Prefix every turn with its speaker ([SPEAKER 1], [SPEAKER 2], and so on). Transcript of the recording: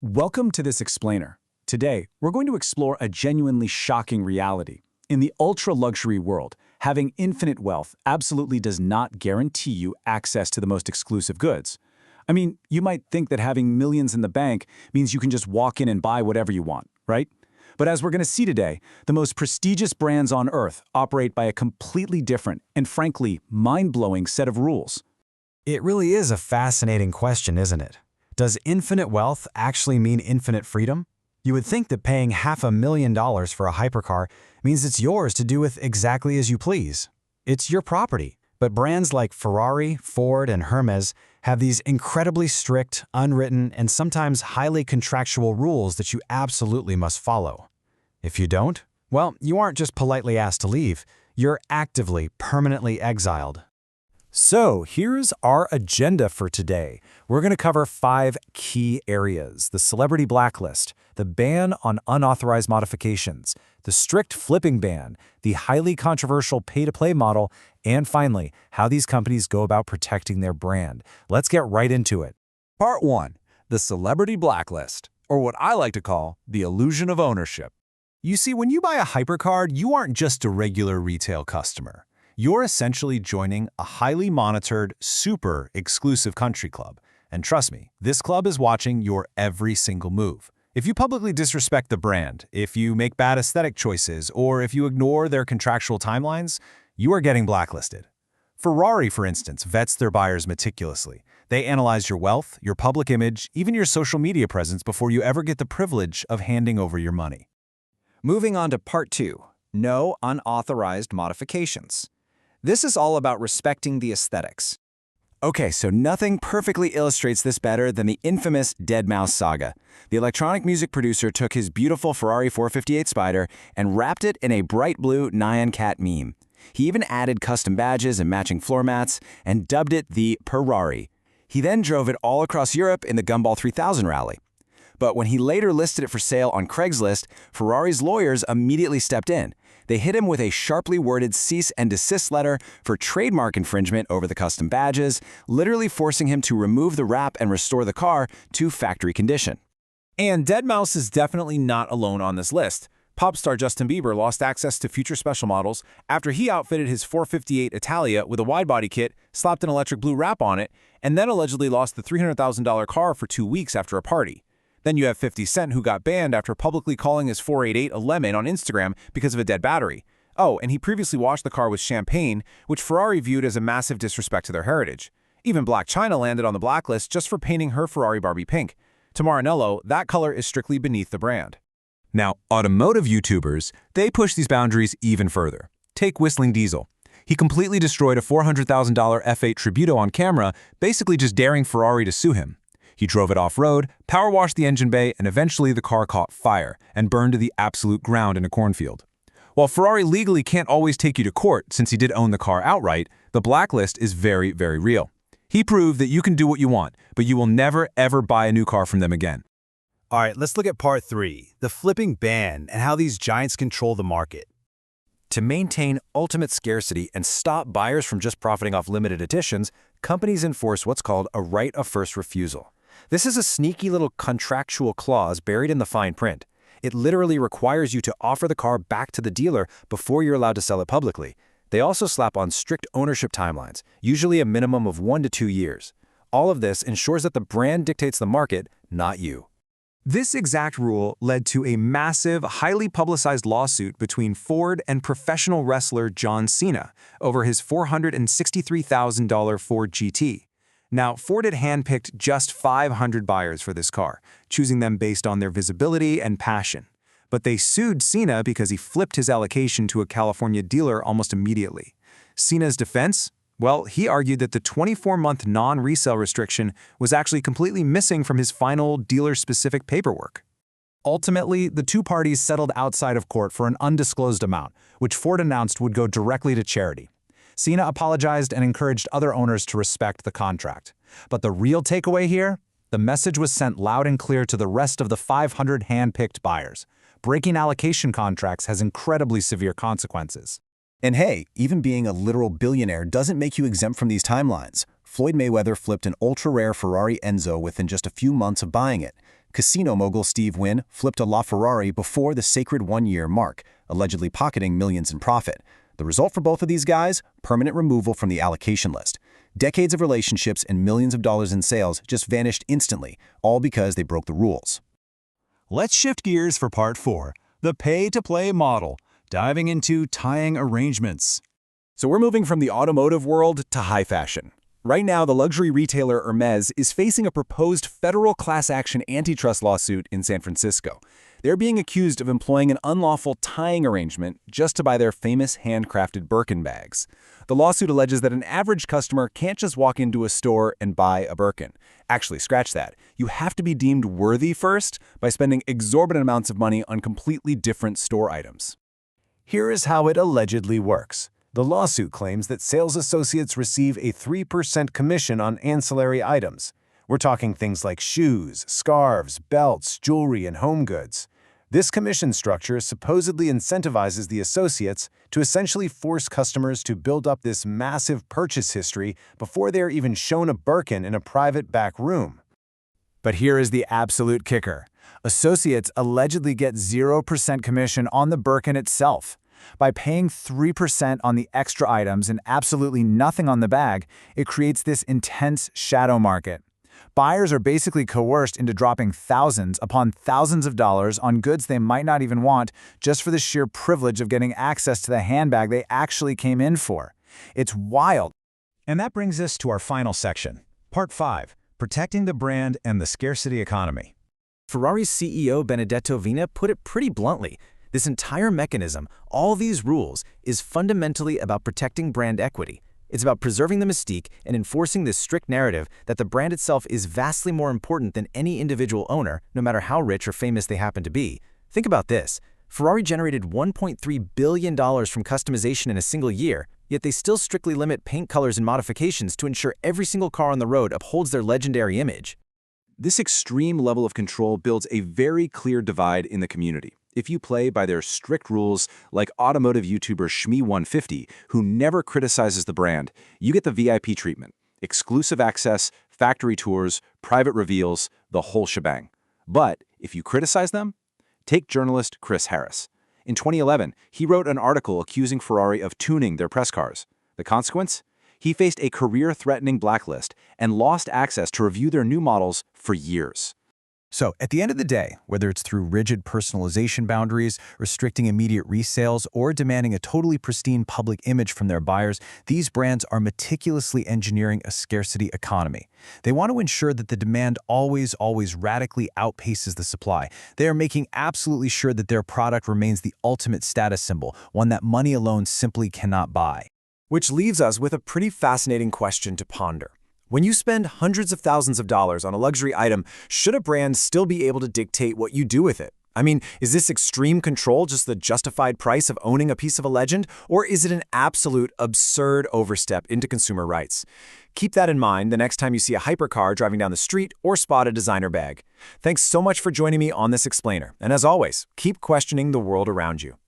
[SPEAKER 1] Welcome to this explainer. Today, we're going to explore a genuinely shocking reality. In the ultra-luxury world, having infinite wealth absolutely does not guarantee you access to the most exclusive goods. I mean, you might think that having millions in the bank means you can just walk in and buy whatever you want, right? But as we're going to see today, the most prestigious brands on Earth operate by a completely different and frankly, mind-blowing set of rules.
[SPEAKER 2] It really is a fascinating question, isn't it? Does infinite wealth actually mean infinite freedom? You would think that paying $500,000 for a hypercar means it's yours to do with exactly as you please. It's your property. But brands like Ferrari, Ford, and Hermès have these incredibly strict, unwritten, and sometimes highly contractual rules that you absolutely must follow. If you don't, well, you aren't just politely asked to leave, you're actively, permanently exiled. So here's our agenda for today. We're going to cover 5 key areas: the celebrity blacklist, the ban on unauthorized modifications, the strict flipping ban, the highly controversial pay-to-play model, and finally, how these companies go about protecting their brand. Let's get right into it.
[SPEAKER 3] Part 1. The celebrity blacklist, or what I like to call the illusion of ownership. You see, when you buy a hypercar, you aren't just a regular retail customer. You're essentially joining a highly monitored, super exclusive country club. And trust me, this club is watching your every single move. If you publicly disrespect the brand, if you make bad aesthetic choices, or if you ignore their contractual timelines, you are getting blacklisted. Ferrari, for instance, vets their buyers meticulously. They analyze your wealth, your public image, even your social media presence before you ever get the privilege of handing over your money.
[SPEAKER 4] Moving on to Part 2, no unauthorized modifications. This is all about respecting the aesthetics.
[SPEAKER 5] Okay, so nothing perfectly illustrates this better than the infamous deadmau5 saga. The electronic music producer took his beautiful Ferrari 458 Spider and wrapped it in a bright blue Nyan Cat meme. He even added custom badges and matching floor mats and dubbed it the Ferrari. He then drove it all across Europe in the Gumball 3000 rally. But when he later listed it for sale on Craigslist, Ferrari's lawyers immediately stepped in. They hit him with a sharply worded cease and desist letter for trademark infringement over the custom badges, literally forcing him to remove the wrap and restore the car to factory condition.
[SPEAKER 3] And deadmau5 is definitely not alone on this list. Pop star Justin Bieber lost access to future special models after he outfitted his 458 Italia with a wide-body kit, slapped an electric blue wrap on it, and then allegedly lost the $300,000 car for 2 weeks after a party. Then you have 50 Cent, who got banned after publicly calling his 488 a lemon on Instagram because of a dead battery. Oh, and he previously washed the car with champagne, which Ferrari viewed as a massive disrespect to their heritage. Even Blac Chyna landed on the blacklist just for painting her Ferrari Barbie pink. To Maranello, that color is strictly beneath the brand.
[SPEAKER 6] Now, automotive YouTubers, they push these boundaries even further. Take Whistling Diesel. He completely destroyed a $400,000 F8 Tributo on camera, basically just daring Ferrari to sue him. He drove it off-road, power washed the engine bay, and eventually the car caught fire and burned to the absolute ground in a cornfield. While Ferrari legally can't always take you to court since he did own the car outright, the blacklist is very, very real. He proved that you can do what you want, but you will never, ever buy a new car from them again.
[SPEAKER 2] All right, let's look at Part 3, the flipping ban and how these giants control the market.
[SPEAKER 5] To maintain ultimate scarcity and stop buyers from just profiting off limited editions, companies enforce what's called a right of first refusal. This is a sneaky little contractual clause buried in the fine print. It literally requires you to offer the car back to the dealer before you're allowed to sell it publicly. They also slap on strict ownership timelines, usually a minimum of 1 to 2 years. All of this ensures that the brand dictates the market, not you.
[SPEAKER 6] This exact rule led to a massive, highly publicized lawsuit between Ford and professional wrestler John Cena over his $463,000 Ford GT. Now, Ford had handpicked just 500 buyers for this car, choosing them based on their visibility and passion. But they sued Cena because he flipped his allocation to a California dealer almost immediately. Cena's defense? Well, he argued that the 24-month non-resale restriction was actually completely missing from his final dealer-specific paperwork. Ultimately, the two parties settled outside of court for an undisclosed amount, which Ford announced would go directly to charity. Cena apologized and encouraged other owners to respect the contract. But the real takeaway here? The message was sent loud and clear to the rest of the 500 hand-picked buyers. Breaking allocation contracts has incredibly severe consequences.
[SPEAKER 7] And hey, even being a literal billionaire doesn't make you exempt from these timelines. Floyd Mayweather flipped an ultra-rare Ferrari Enzo within just a few months of buying it. Casino mogul Steve Wynn flipped a LaFerrari before the sacred one-year mark, allegedly pocketing millions in profit. The result for both of these guys? Permanent removal from the allocation list. Decades of relationships and millions of dollars in sales just vanished instantly, all because they broke the rules.
[SPEAKER 3] Let's shift gears for Part 4, the pay-to-play model, diving into tying arrangements.
[SPEAKER 5] So we're moving from the automotive world to high fashion. Right now, the luxury retailer Hermès is facing a proposed federal class action antitrust lawsuit in San Francisco. They're being accused of employing an unlawful tying arrangement just to buy their famous handcrafted Birkin bags. The lawsuit alleges that an average customer can't just walk into a store and buy a Birkin. Actually, scratch that. You have to be deemed worthy first by spending exorbitant amounts of money on completely different store items.
[SPEAKER 2] Here is how it allegedly works. The lawsuit claims that sales associates receive a 3% commission on ancillary items. We're talking things like shoes, scarves, belts, jewelry, and home goods. This commission structure supposedly incentivizes the associates to essentially force customers to build up this massive purchase history before they're even shown a Birkin in a private back room.
[SPEAKER 1] But here is the absolute kicker. Associates allegedly get 0% commission on the Birkin itself. By paying 3% on the extra items and absolutely nothing on the bag, it creates this intense shadow market. Buyers are basically coerced into dropping thousands upon thousands of dollars on goods they might not even want just for the sheer privilege of getting access to the handbag they actually came in for. It's wild.
[SPEAKER 2] And that brings us to our final section, Part 5, Protecting the Brand and the Scarcity Economy.
[SPEAKER 4] Ferrari's CEO Benedetto Vina put it pretty bluntly. This entire mechanism, all these rules, is fundamentally about protecting brand equity. It's about preserving the mystique and enforcing this strict narrative that the brand itself is vastly more important than any individual owner, no matter how rich or famous they happen to be. Think about this. Ferrari generated $1.3 billion from customization in a single year, yet they still strictly limit paint colors and modifications to ensure every single car on the road upholds their legendary image.
[SPEAKER 5] This extreme level of control builds a very clear divide in the community. If you play by their strict rules, like automotive YouTuber Shmee150, who never criticizes the brand, you get the VIP treatment, exclusive access, factory tours, private reveals, the whole shebang. But if you criticize them, take journalist Chris Harris. In 2011, he wrote an article accusing Ferrari of tuning their press cars. The consequence? He faced a career-threatening blacklist and lost access to review their new models for years.
[SPEAKER 2] So, at the end of the day, whether it's through rigid personalization boundaries, restricting immediate resales, or demanding a totally pristine public image from their buyers, these brands are meticulously engineering a scarcity economy. They want to ensure that the demand always radically outpaces the supply. They are making absolutely sure that their product remains the ultimate status symbol, one that money alone simply cannot buy.
[SPEAKER 1] Which leaves us with a pretty fascinating question to ponder. When you spend hundreds of thousands of dollars on a luxury item, should a brand still be able to dictate what you do with it? I mean, is this extreme control just the justified price of owning a piece of a legend, or is it an absolute absurd overstep into consumer rights? Keep that in mind the next time you see a hypercar driving down the street or spot a designer bag. Thanks so much for joining me on this explainer, and as always, keep questioning the world around you.